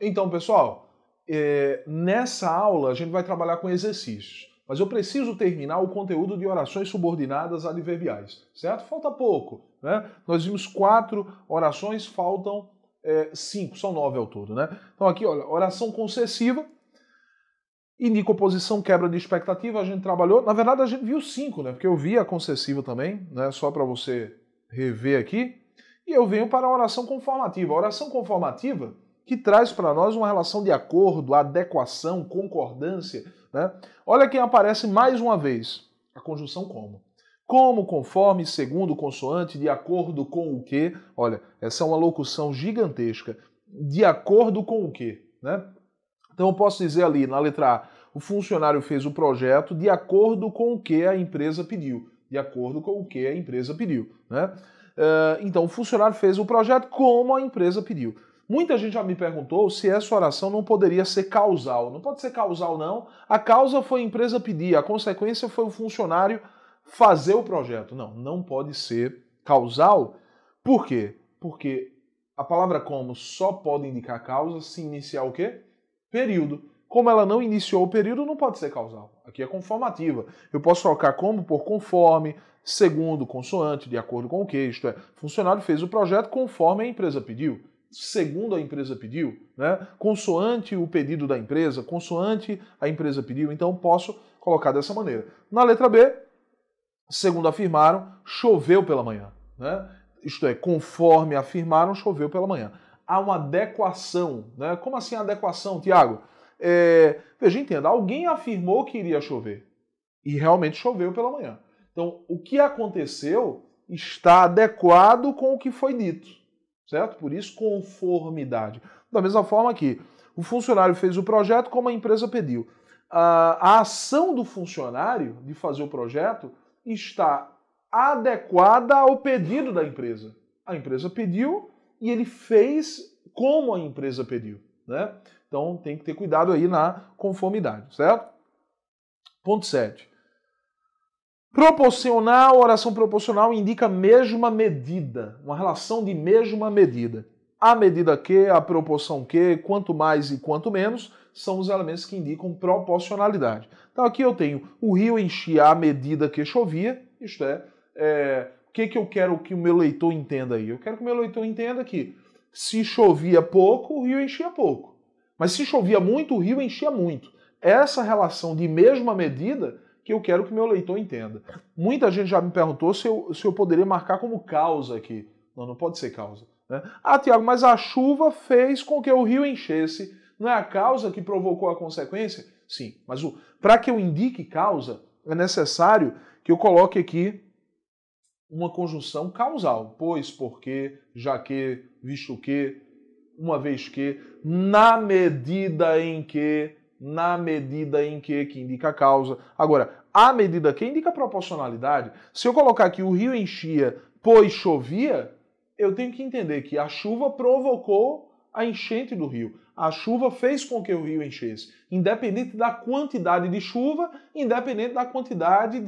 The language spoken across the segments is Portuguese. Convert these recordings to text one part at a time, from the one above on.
Então, pessoal, nessa aula a gente vai trabalhar com exercícios, mas eu preciso terminar o conteúdo de orações subordinadas adverbiais, certo? Falta pouco, né? Nós vimos 4 orações, faltam 5, são 9 ao todo, né? Então aqui, olha, oração concessiva, indica oposição, quebra de expectativa, a gente trabalhou, na verdade a gente viu 5, né? Porque eu vi a concessiva também, né? Só para você rever aqui, e eu venho para a oração conformativa. A oração conformativa que traz para nós uma relação de acordo, adequação, concordância, né? Olha quem aparece mais uma vez, a conjunção como. Como, conforme, segundo, consoante, de acordo com o que. Olha, essa é uma locução gigantesca. De acordo com o que, né? Então eu posso dizer ali, na letra A, o funcionário fez o projeto de acordo com o que a empresa pediu. De acordo com o que a empresa pediu, né? Então o funcionário fez o projeto como a empresa pediu. Muita gente já me perguntou se essa oração não poderia ser causal. Não pode ser causal, não. A causa foi a empresa pedir, a consequência foi o funcionário fazer o projeto. Não, não pode ser causal. Por quê? Porque a palavra como só pode indicar causa se iniciar o quê? Período. Como ela não iniciou o período, não pode ser causal. Aqui é conformativa. Eu posso trocar como por conforme, segundo, consoante, de acordo com o que, isto é, funcionário fez o projeto conforme a empresa pediu. Segundo a empresa pediu, né? Consoante o pedido da empresa, consoante a empresa pediu, então posso colocar dessa maneira. Na letra B, segundo afirmaram, choveu pela manhã, né? Isto é, conforme afirmaram, choveu pela manhã. Há uma adequação, né? Como assim adequação, Tiago? Veja, entenda, alguém afirmou que iria chover e realmente choveu pela manhã. Então, o que aconteceu está adequado com o que foi dito. Certo? Por isso, conformidade. Da mesma forma que o funcionário fez o projeto como a empresa pediu. A ação do funcionário de fazer o projeto está adequada ao pedido da empresa. A empresa pediu e ele fez como a empresa pediu, né? Então tem que ter cuidado aí na conformidade, certo? Ponto 7. Proporcional, oração proporcional indica mesma medida, uma relação de mesma medida. A medida que, a proporção que, quanto mais e quanto menos, são os elementos que indicam proporcionalidade. Então aqui eu tenho o rio enchia à medida que chovia, isto é, o que eu quero que o meu leitor entenda aí? Eu quero que o meu leitor entenda que se chovia pouco, o rio enchia pouco. Mas se chovia muito, o rio enchia muito. Essa relação de mesma medida que eu quero que meu leitor entenda. Muita gente já me perguntou se eu poderia marcar como causa aqui. Não, não pode ser causa, né? Ah, Tiago, mas a chuva fez com que o rio enchesse. Não é a causa que provocou a consequência? Sim, mas para que eu indique causa, é necessário que eu coloque aqui uma conjunção causal. Pois, porque, já que, visto que, uma vez que, na medida em que, que indica a causa. Agora, a medida que indica a proporcionalidade. Se eu colocar aqui o rio enchia, pois chovia, eu tenho que entender que a chuva provocou a enchente do rio. A chuva fez com que o rio enchesse. Independente da quantidade de chuva, independente da quantidade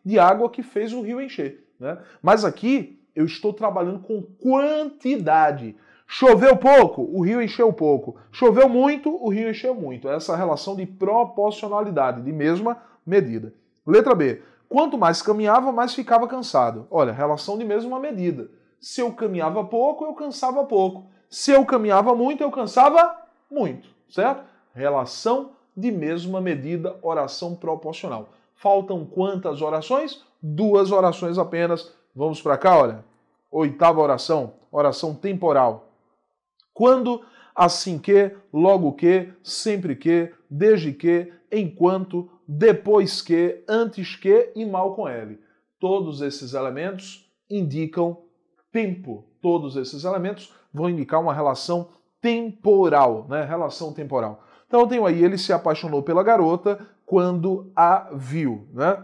de água que fez o rio encher, né? Mas aqui eu estou trabalhando com quantidade. Choveu pouco, o rio encheu pouco. Choveu muito, o rio encheu muito. Essa relação de proporcionalidade, de mesma medida. Letra B. Quanto mais caminhava, mais ficava cansado. Olha, relação de mesma medida. Se eu caminhava pouco, eu cansava pouco. Se eu caminhava muito, eu cansava muito. Certo? Relação de mesma medida, oração proporcional. Faltam quantas orações? 2 orações apenas. Vamos para cá, olha. 8ª oração, oração temporal. Quando, assim que, logo que, sempre que, desde que, enquanto, depois que, antes que e mal com L. Todos esses elementos indicam tempo. Todos esses elementos vão indicar uma relação temporal, né? Relação temporal. Então eu tenho aí, ele se apaixonou pela garota quando a viu, né?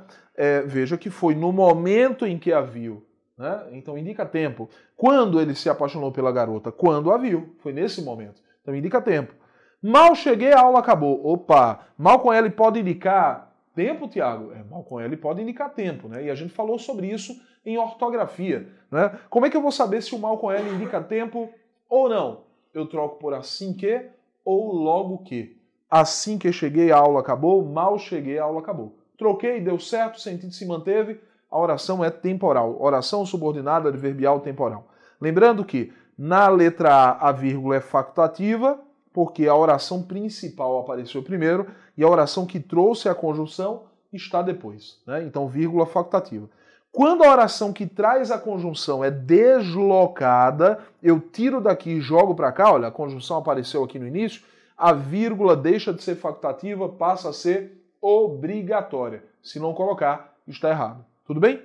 Veja que foi no momento em que a viu. Né? Então indica tempo. Quando ele se apaixonou pela garota? Quando a viu. Foi nesse momento. Então indica tempo. Mal cheguei, a aula acabou. Opa! Mal com L pode indicar tempo, Tiago? Mal com L pode indicar tempo, né? E a gente falou sobre isso em ortografia, né? Como é que eu vou saber se o mal com L indica tempo ou não? Eu troco por assim que ou logo que. Assim que cheguei, a aula acabou, mal cheguei, a aula acabou. Troquei, deu certo, o sentido se manteve, a oração é temporal. Oração subordinada adverbial temporal. Lembrando que na letra A, a vírgula é facultativa, porque a oração principal apareceu primeiro e a oração que trouxe a conjunção está depois, né? Então, vírgula facultativa. Quando a oração que traz a conjunção é deslocada, eu tiro daqui e jogo para cá, olha, a conjunção apareceu aqui no início, a vírgula deixa de ser facultativa, passa a ser obrigatória. Se não colocar, está errado. Tudo bem?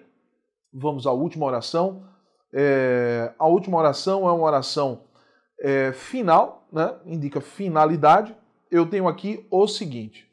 Vamos à última oração. A última oração é uma oração final, né? Indica finalidade. Eu tenho aqui o seguinte.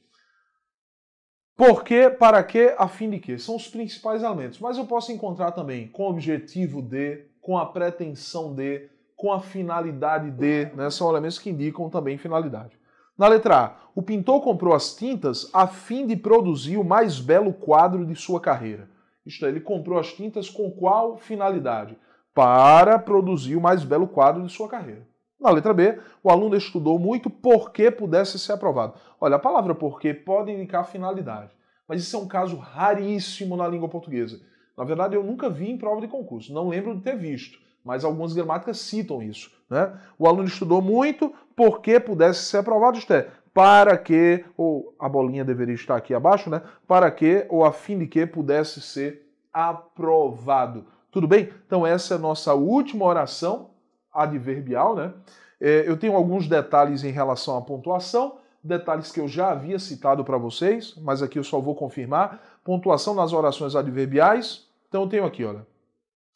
Por quê, para quê, a fim de quê? São os principais elementos. Mas eu posso encontrar também com o objetivo de, com a pretensão de, com a finalidade de, né? São elementos que indicam também finalidade. Na letra A, o pintor comprou as tintas a fim de produzir o mais belo quadro de sua carreira. Isto é, ele comprou as tintas com qual finalidade? Para produzir o mais belo quadro de sua carreira. Na letra B, o aluno estudou muito porque pudesse ser aprovado. Olha, a palavra porque pode indicar finalidade, mas isso é um caso raríssimo na língua portuguesa. Na verdade, eu nunca vi em prova de concurso, não lembro de ter visto, mas algumas gramáticas citam isso, né? O aluno estudou muito porque pudesse ser aprovado, isto é, para que, ou a bolinha deveria estar aqui abaixo, né? Para que, ou a fim de que pudesse ser aprovado. Tudo bem? Então essa é a nossa última oração adverbial, né? Eu tenho alguns detalhes em relação à pontuação, detalhes que eu já havia citado para vocês, mas aqui eu só vou confirmar. Pontuação nas orações adverbiais. Então eu tenho aqui, olha.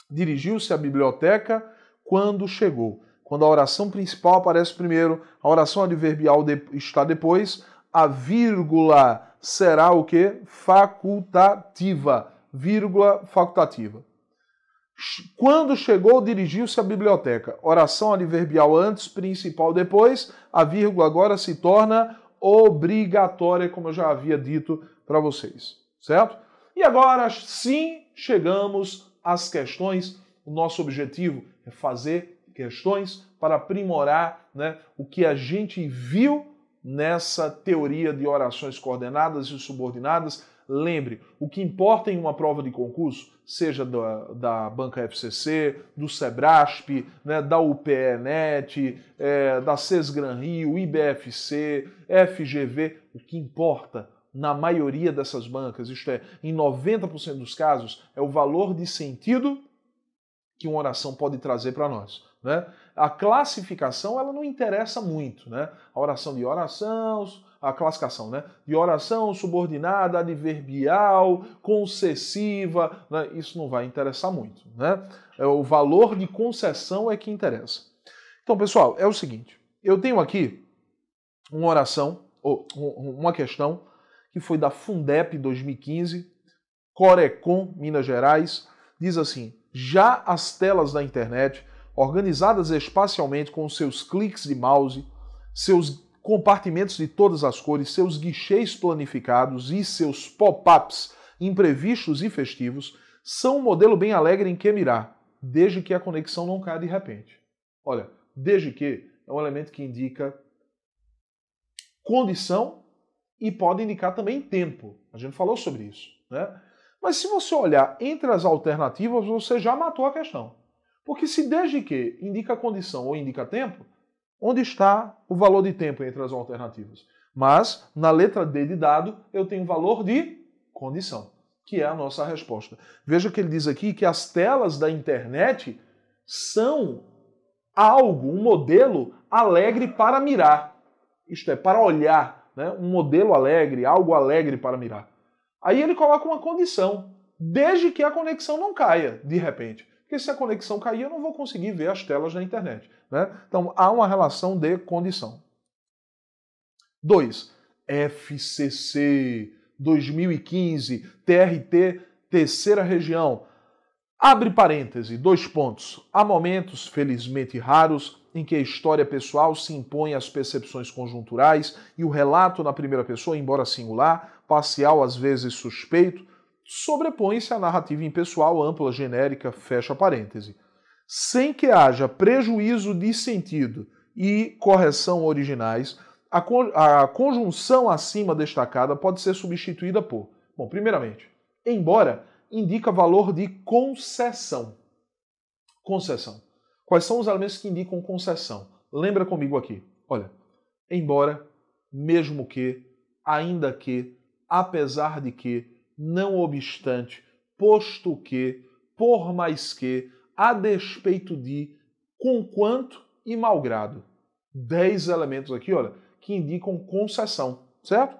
Dirigiu-se à biblioteca quando chegou. Quando a oração principal aparece primeiro, a oração adverbial está depois, a vírgula será o quê? Facultativa. Vírgula facultativa. Quando chegou, dirigiu-se à biblioteca. Oração adverbial antes, principal depois. A vírgula agora se torna obrigatória, como eu já havia dito para vocês. Certo? E agora sim chegamos às questões. O nosso objetivo é fazer questões para aprimorar, né, o que a gente viu nessa teoria de orações coordenadas e subordinadas. Lembre, o que importa em uma prova de concurso, seja da Banca FCC, do Sebrasp, né, da UPE-NET, da Sesgran Rio, IBFC, FGV, o que importa na maioria dessas bancas, isto é, em 90% dos casos, é o valor de sentido que uma oração pode trazer para nós, né? A classificação, ela não interessa muito, né? A oração de oração, a classificação, né? De oração subordinada, adverbial, concessiva, né? Isso não vai interessar muito, né? O valor de concessão é que interessa. Então, pessoal, é o seguinte, eu tenho aqui uma oração, ou uma questão, que foi da Fundep 2015, Corecon, Minas Gerais, diz assim: já as telas da internet, organizadas espacialmente com seus cliques de mouse, seus compartimentos de todas as cores, seus guichês planificados e seus pop-ups imprevistos e festivos, são um modelo bem alegre em que mirar, desde que a conexão não caia de repente. Olha, desde que é um elemento que indica condição e pode indicar também tempo. A gente falou sobre isso, né? Mas se você olhar entre as alternativas, você já matou a questão. Porque se desde que indica condição ou indica tempo, onde está o valor de tempo entre as alternativas? Mas, na letra D de dado, eu tenho valor de condição, que é a nossa resposta. Veja que ele diz aqui que as telas da internet são algo, um modelo alegre para mirar. Isto é, para olhar, né? Um modelo alegre, algo alegre para mirar. Aí ele coloca uma condição, desde que a conexão não caia, de repente. Porque se a conexão cair, eu não vou conseguir ver as telas da internet, né? Então, há uma relação de condição. 2. FCC 2015, TRT, terceira região. Abre parêntese, 2 pontos. Há momentos, felizmente raros, em que a história pessoal se impõe às percepções conjunturais e o relato na primeira pessoa, embora singular, parcial, às vezes suspeito, sobrepõe-se à narrativa impessoal, ampla, genérica, fecha parêntese. Sem que haja prejuízo de sentido e correção originais, a conjunção acima destacada pode ser substituída por... Bom, primeiramente, embora indica valor de concessão. Concessão. Quais são os elementos que indicam concessão? Lembra comigo aqui. Olha, embora, mesmo que, ainda que, apesar de que, não obstante, posto que, por mais que, a despeito de, conquanto e malgrado. 10 elementos aqui, olha, que indicam concessão, certo?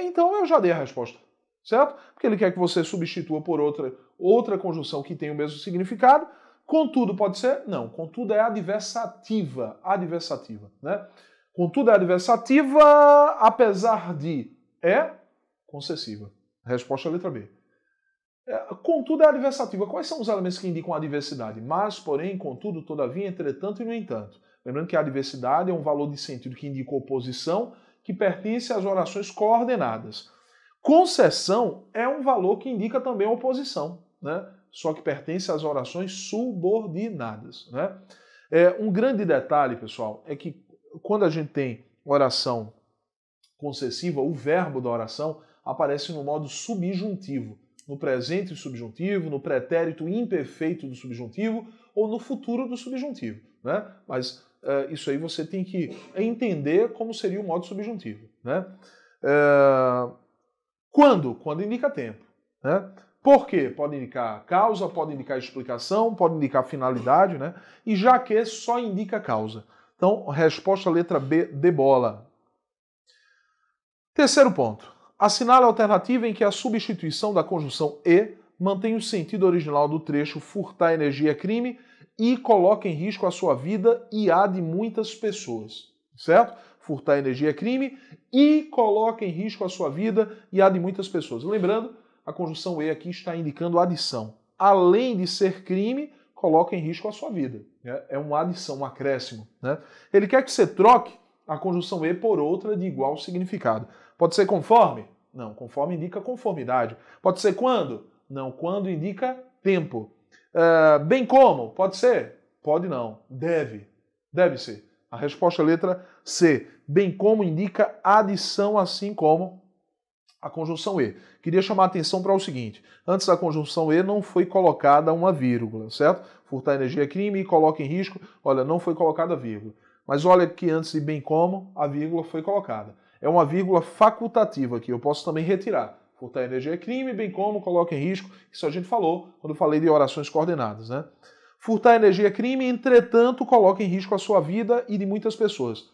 Então eu já dei a resposta, certo? Porque ele quer que você substitua por outra conjunção que tem o mesmo significado. Contudo, pode ser? Não, contudo é adversativa, né? Contudo é adversativa, apesar de, é concessiva. Resposta à letra B. Contudo é adversativa. Quais são os elementos que indicam a adversidade? Mas, porém, contudo, todavia, entretanto e no entanto. Lembrando que a adversidade é um valor de sentido que indica oposição, que pertence às orações coordenadas. Concessão é um valor que indica também oposição, né? Só que pertence às orações subordinadas, né? Um grande detalhe, pessoal, é que quando a gente tem oração concessiva, o verbo da oração aparece no modo subjuntivo, no presente subjuntivo, no pretérito imperfeito do subjuntivo ou no futuro do subjuntivo, né? Mas isso aí você tem que entender como seria o modo subjuntivo, né? Quando? Quando indica tempo, né? Por quê? Pode indicar causa, pode indicar explicação, pode indicar finalidade, né? E já que só indica causa. Então, resposta letra B, de bola. Terceiro ponto. Assinale a alternativa em que a substituição da conjunção e mantém o sentido original do trecho furtar energia é crime e coloca em risco a sua vida e a de muitas pessoas. Certo? Furtar energia é crime e coloca em risco a sua vida e a de muitas pessoas. Lembrando, a conjunção e aqui está indicando adição. Além de ser crime, coloca em risco a sua vida. É uma adição, um acréscimo, né? Ele quer que você troque a conjunção e por outra de igual significado. Pode ser conforme? Não, conforme indica conformidade. Pode ser quando? Não, quando indica tempo. Bem como? Pode ser? Pode não. Deve. Deve ser. A resposta é a letra C. Bem como indica adição, assim como a conjunção e. Queria chamar a atenção para o seguinte. Antes da conjunção e não foi colocada uma vírgula, certo? Furtar energia é crime e coloca em risco. Olha, não foi colocada vírgula. Mas olha que antes de bem como, a vírgula foi colocada. É uma vírgula facultativa aqui. Eu posso também retirar. Furtar energia é crime, bem como, coloca em risco. Isso a gente falou quando eu falei de orações coordenadas, né? Furtar energia é crime, entretanto, coloca em risco a sua vida e de muitas pessoas.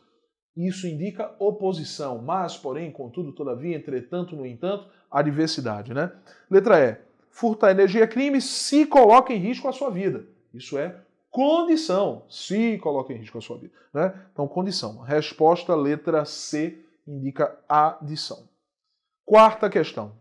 Isso indica oposição, mas, porém, contudo, todavia, entretanto, no entanto, adversidade, né? Letra E. Furtar energia é crime se coloca em risco a sua vida. Isso é condição, se coloca em risco a sua vida, né? Então, condição. Resposta, letra C, indica adição. Quarta questão.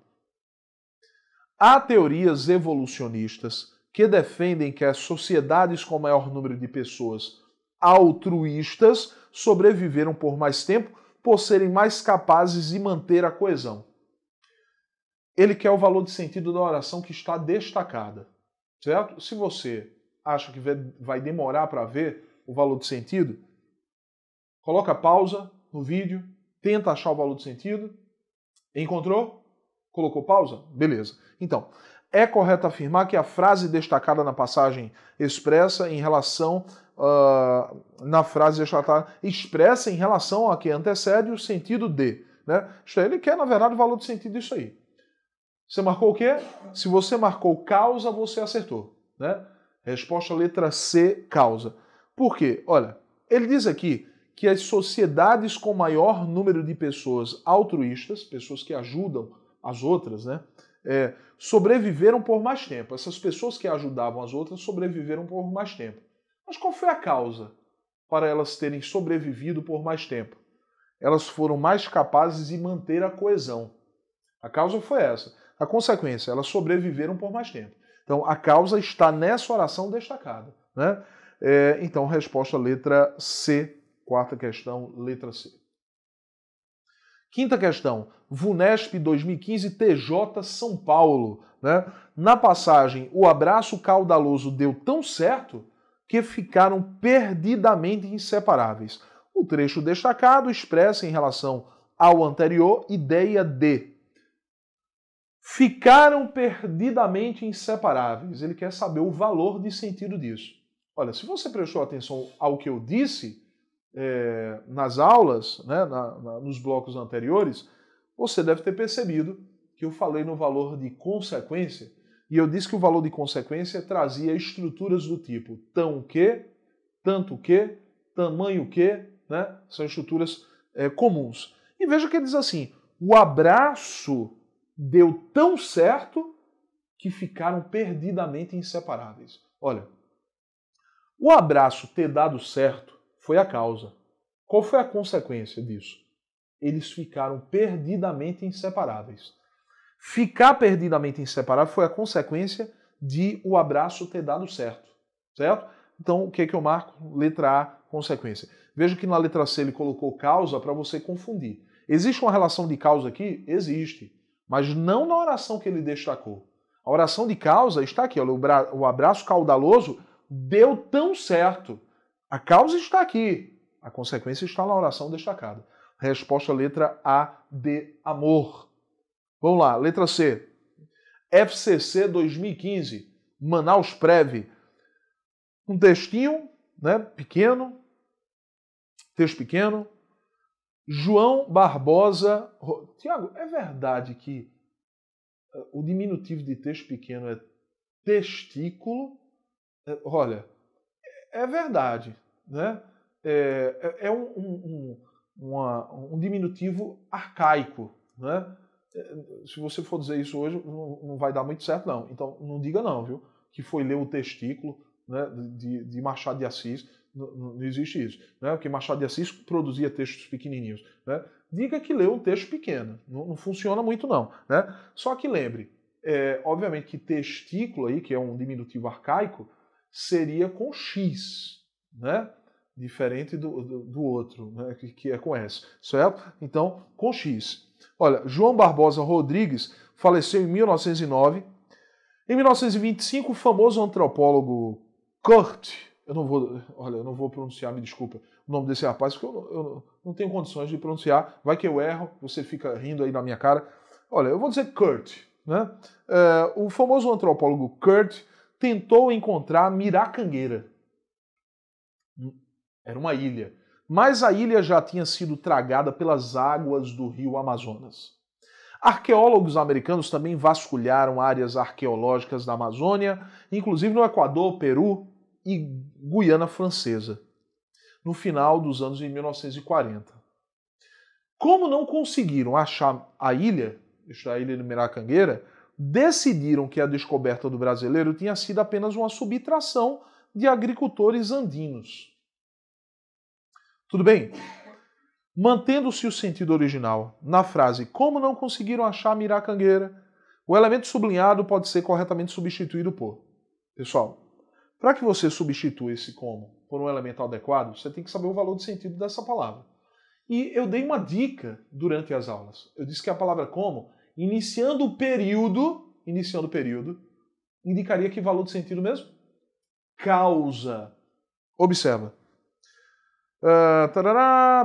Há teorias evolucionistas que defendem que as sociedades com maior número de pessoas altruístas sobreviveram por mais tempo por serem mais capazes de manter a coesão. Ele quer o valor de sentido da oração que está destacada, certo? Se você acha que vai demorar para ver o valor de sentido, coloca pausa no vídeo, tenta achar o valor de sentido. Encontrou? Colocou pausa? Beleza. Então, é correto afirmar que a frase destacada na passagem expressa em relação na frase destacada expressa em relação a que antecede o sentido de, né? Isto aí, ele quer, na verdade, o valor de sentido disso aí. Você marcou o quê? Se você marcou causa, você acertou, né? Resposta letra C, causa. Por quê? Olha, ele diz aqui que as sociedades com maior número de pessoas altruístas, pessoas que ajudam as outras, né? Sobreviveram por mais tempo. Essas pessoas que ajudavam as outras sobreviveram por mais tempo. Mas qual foi a causa para elas terem sobrevivido por mais tempo? Elas foram mais capazes de manter a coesão. A causa foi essa. A consequência, elas sobreviveram por mais tempo. Então, a causa está nessa oração destacada, né? Então, resposta letra C. Quarta questão, letra C. Quinta questão, VUNESP 2015 TJ São Paulo, né? Na passagem, o abraço caudaloso deu tão certo que ficaram perdidamente inseparáveis. O trecho destacado expressa em relação ao anterior ideia de ficaram perdidamente inseparáveis. Ele quer saber o valor de sentido disso. Olha, se você prestou atenção ao que eu disse nas aulas, né, nos blocos anteriores, você deve ter percebido que eu falei no valor de consequência, e eu disse que o valor de consequência trazia estruturas do tipo tão que, tanto que, tamanho que, né? São estruturas comuns. E veja que ele diz assim, o abraço deu tão certo que ficaram perdidamente inseparáveis. Olha, o abraço ter dado certo foi a causa. Qual foi a consequência disso? Eles ficaram perdidamente inseparáveis. Ficar perdidamente inseparável foi a consequência de o abraço ter dado certo. Certo? Então, o que é que eu marco? Letra A, consequência. Veja que na letra C ele colocou causa para você confundir. Existe uma relação de causa aqui? Existe. Mas não na oração que ele destacou. A oração de causa está aqui. Olha, o abraço caudaloso deu tão certo. A causa está aqui. A consequência está na oração destacada. Resposta letra A de amor. Vamos lá, letra C. FCC 2015, Manaus Prev. Um textinho, né, pequeno, texto pequeno. João Barbosa... Tiago, é verdade que o diminutivo de texto pequeno é testículo? Olha, é verdade, né? É um diminutivo arcaico, né? Se você for dizer isso hoje, não vai dar muito certo, não. Então, não diga não, viu? Que foi ler o testículo, né, de Machado de Assis. Não existe isso, né? Porque Machado de Assis produzia textos pequenininhos, né? Diga que leu um texto pequeno. Não funciona muito, não, né? Só que lembre, obviamente que testículo aí, que é um diminutivo arcaico, seria com X, né? Diferente do outro, né? Que é com S, certo? Então, com X. Olha, João Barbosa Rodrigues faleceu em 1909. Em 1925, o famoso antropólogo Kurt, eu não vou pronunciar, me desculpa, o nome desse rapaz, porque eu não tenho condições de pronunciar. Vai que eu erro, você fica rindo aí na minha cara. Olha, eu vou dizer Kurt, né? O famoso antropólogo Kurt tentou encontrar Miracangueira. Era uma ilha. Mas a ilha já tinha sido tragada pelas águas do rio Amazonas. Arqueólogos americanos também vasculharam áreas arqueológicas da Amazônia, inclusive no Equador, Peru e Guiana Francesa, no final dos anos de 1940. Como não conseguiram achar a ilha de Miracangueira, decidiram que a descoberta do brasileiro tinha sido apenas uma subtração de agricultores andinos. Tudo bem? Mantendo-se o sentido original na frase como não conseguiram achar Miracangueira, o elemento sublinhado pode ser corretamente substituído por. Pessoal, para que você substitua esse como por um elemento adequado, você tem que saber o valor de sentido dessa palavra. E eu dei uma dica durante as aulas. Eu disse que a palavra como, iniciando o período, indicaria que valor de sentido mesmo? Causa. Observa.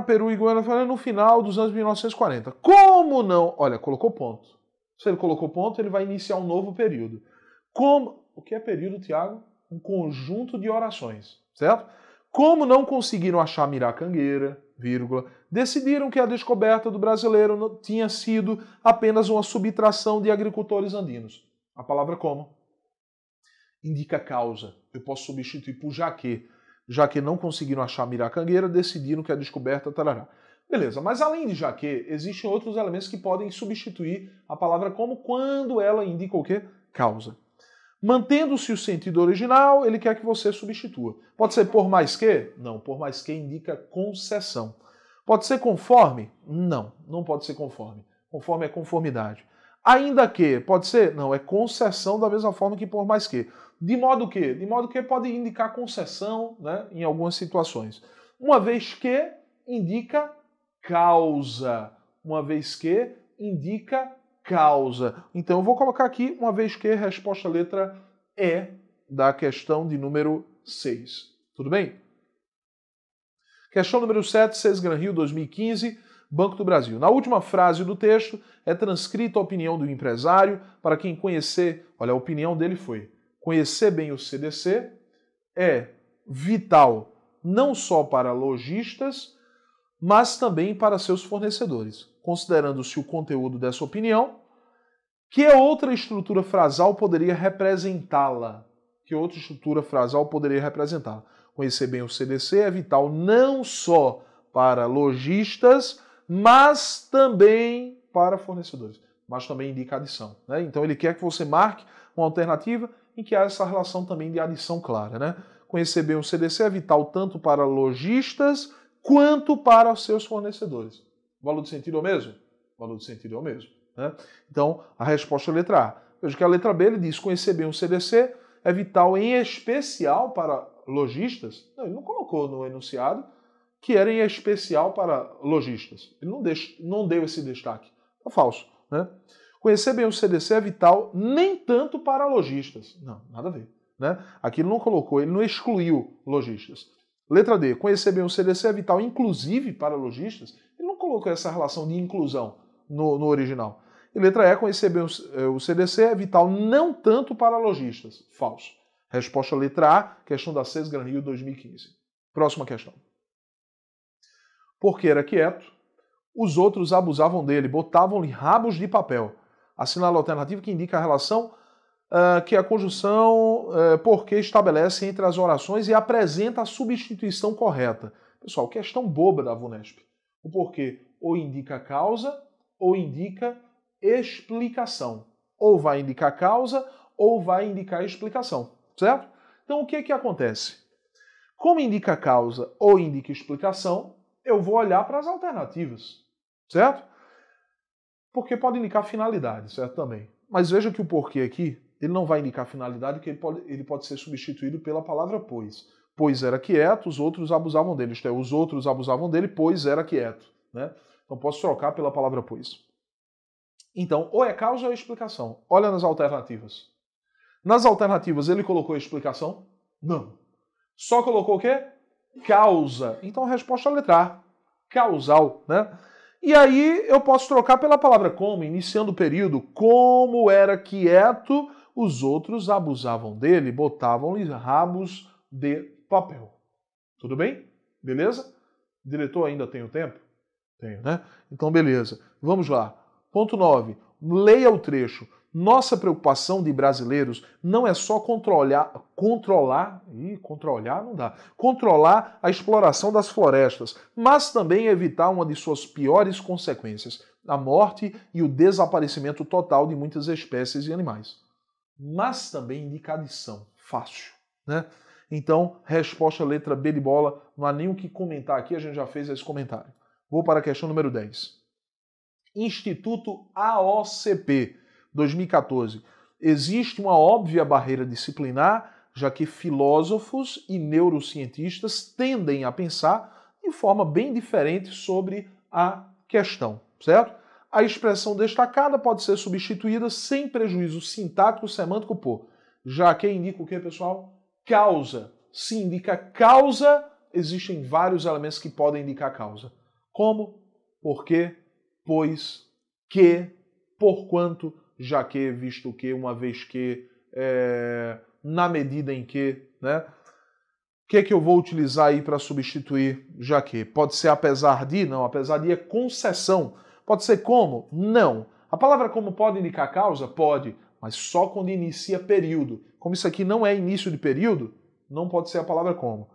Peru e Guiana no final dos anos 1940. Como não? Olha, colocou ponto. Se ele colocou ponto, ele vai iniciar um novo período. O que é período, Tiago? Um conjunto de orações, certo? Como não conseguiram achar Miracangueira, vírgula, decidiram que a descoberta do brasileiro tinha sido apenas uma subtração de agricultores andinos. A palavra como indica causa. Eu posso substituir por já que não conseguiram achar Miracangueira, decidiram que a descoberta... Tarará. Beleza, mas além de já que, existem outros elementos que podem substituir a palavra como quando ela indica o quê? Causa. Mantendo-se o sentido original, ele quer que você substitua. Pode ser por mais que? Não, por mais que indica concessão. Pode ser conforme? Não, não pode ser conforme. Conforme é conformidade. Ainda que, pode ser? Não, é concessão da mesma forma que por mais que. De modo que? De modo que pode indicar concessão, né, em algumas situações. Uma vez que indica causa. Uma vez que indica causa. Então eu vou colocar aqui, uma vez que, resposta letra E da questão de número 6. Tudo bem? Questão número 7, Sesgran-Rio, 2015, Banco do Brasil. Na última frase do texto é transcrita a opinião do empresário. Para quem conhecer, olha, a opinião dele foi: conhecer bem o CDC é vital não só para lojistas, mas também para seus fornecedores. Considerando-se o conteúdo dessa opinião, que outra estrutura frasal poderia representá-la? Que outra estrutura frasal poderia representá-la? Conhecer bem o CDC é vital não só para lojistas, mas também para fornecedores. Mas também indica adição, né? Então ele quer que você marque uma alternativa em que há essa relação também de adição clara, né? Conhecer bem o CDC é vital tanto para lojistas quanto para os seus fornecedores. O valor de sentido é o mesmo? O valor de sentido é o mesmo, né? Então, a resposta é a letra A. Veja que a letra B ele diz: conhecer bem o CDC é vital em especial para lojistas. Não, ele não colocou no enunciado que era em especial para lojistas. Ele não deu esse destaque. É falso, né? Conhecer bem o CDC é vital nem tanto para lojistas. Não, nada a ver, né? Aqui ele não colocou, ele não excluiu lojistas. Letra D, conhecer bem o CDC é vital inclusive para lojistas. Ele não colocou essa relação de inclusão no original. E letra E, conhecer bem o CDC é vital não tanto para lojistas. Falso. Resposta letra A, questão da Sesgran-Rio 2015. Próxima questão. Porque era quieto, os outros abusavam dele, botavam-lhe rabos de papel. Assinala a alternativa que indica a relação que a conjunção porque estabelece entre as orações e apresenta a substituição correta. Pessoal, questão boba da VUNESP. O porquê ou indica causa ou indica explicação. Ou vai indicar causa ou vai indicar explicação, certo? Então o que acontece? Como indica causa ou indica explicação, eu vou olhar para as alternativas, certo? Porque pode indicar finalidade, certo também. Mas veja que o porquê aqui, ele não vai indicar finalidade, porque ele pode ser substituído pela palavra pois. Pois era quieto, os outros abusavam dele. Isto é, os outros abusavam dele, pois era quieto, né? Então posso trocar pela palavra pois. Então, ou é causa ou é explicação. Olha nas alternativas. Nas alternativas ele colocou explicação? Não. Só colocou o quê? Causa. Então a resposta é a letra A. Causal, né? E aí eu posso trocar pela palavra como, iniciando o período. Como era quieto, os outros abusavam dele, botavam-lhe rabos de papel. Tudo bem? Beleza? Diretor, ainda tenho tempo? Tenho, né? Então beleza. Vamos lá. Ponto 9. Leia o trecho. Nossa preocupação de brasileiros não é só controlar a exploração das florestas, mas também evitar uma de suas piores consequências, a morte e o desaparecimento total de muitas espécies e animais. Mas também indica adição. Fácil, né? Então, resposta letra B de bola, não há nem o que comentar aqui, a gente já fez esse comentário. Vou para a questão número 10. Instituto AOCP, 2014. Existe uma óbvia barreira disciplinar, já que filósofos e neurocientistas tendem a pensar de forma bem diferente sobre a questão, certo? A expressão destacada pode ser substituída sem prejuízo sintático semântico por, já que indica o que, pessoal? Causa. Se indica causa, existem vários elementos que podem indicar causa. Como? Porque, pois, que, porquanto, já que, visto que, uma vez que, na medida em que, né? O que eu vou utilizar aí para substituir já que? Pode ser apesar de? Não, apesar de é concessão. Pode ser como? Não. A palavra como pode indicar causa? Pode, mas só quando inicia período. Como isso aqui não é início de período, não pode ser a palavra como.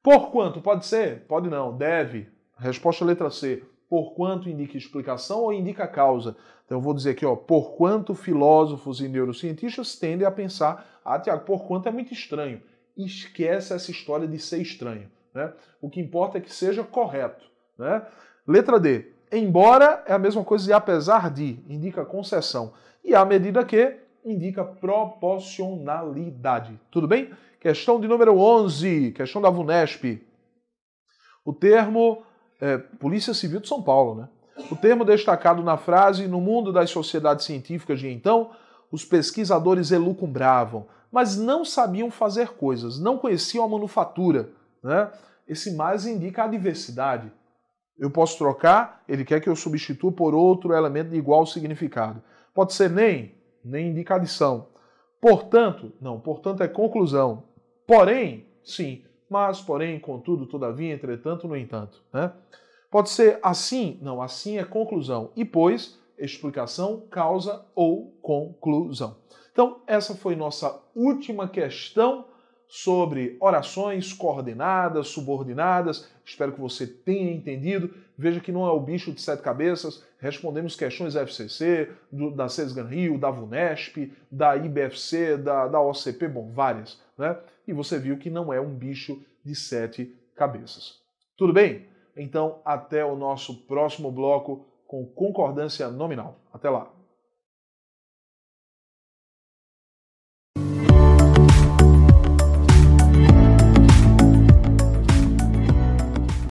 Porquanto? Pode ser? Pode não. Deve. Resposta letra C. Porquanto indica explicação ou indica causa. Então eu vou dizer aqui, ó, porquanto filósofos e neurocientistas tendem a pensar, Tiago, porquanto é muito estranho. Esquece essa história de ser estranho, né? O que importa é que seja correto, né? Letra D. Embora é a mesma coisa de apesar de, indica concessão. E à medida que, indica proporcionalidade. Tudo bem? Questão de número 11, questão da VUNESP. O termo... Polícia Civil de São Paulo, né? O termo destacado na frase, no mundo das sociedades científicas de então, os pesquisadores elucumbravam, mas não sabiam fazer coisas, não conheciam a manufatura, né? Esse mais indica a diversidade. Eu posso trocar, ele quer que eu substitua por outro elemento de igual significado. Pode ser nem indica adição. Portanto, não, portanto é conclusão. Porém, sim, mas, porém, contudo, todavia, entretanto, no entanto. Né? Pode ser assim, não, assim é conclusão. E pois, explicação, causa ou conclusão. Então, essa foi nossa última questão sobre orações coordenadas, subordinadas. Espero que você tenha entendido. Veja que não é o bicho de 7 cabeças. Respondemos questões da FCC, da Cesgan Rio, da VUNESP, da IBFC, da OCP, bom, várias. Né? E você viu que não é um bicho de 7 cabeças. Tudo bem? Então, até o nosso próximo bloco com concordância nominal. Até lá!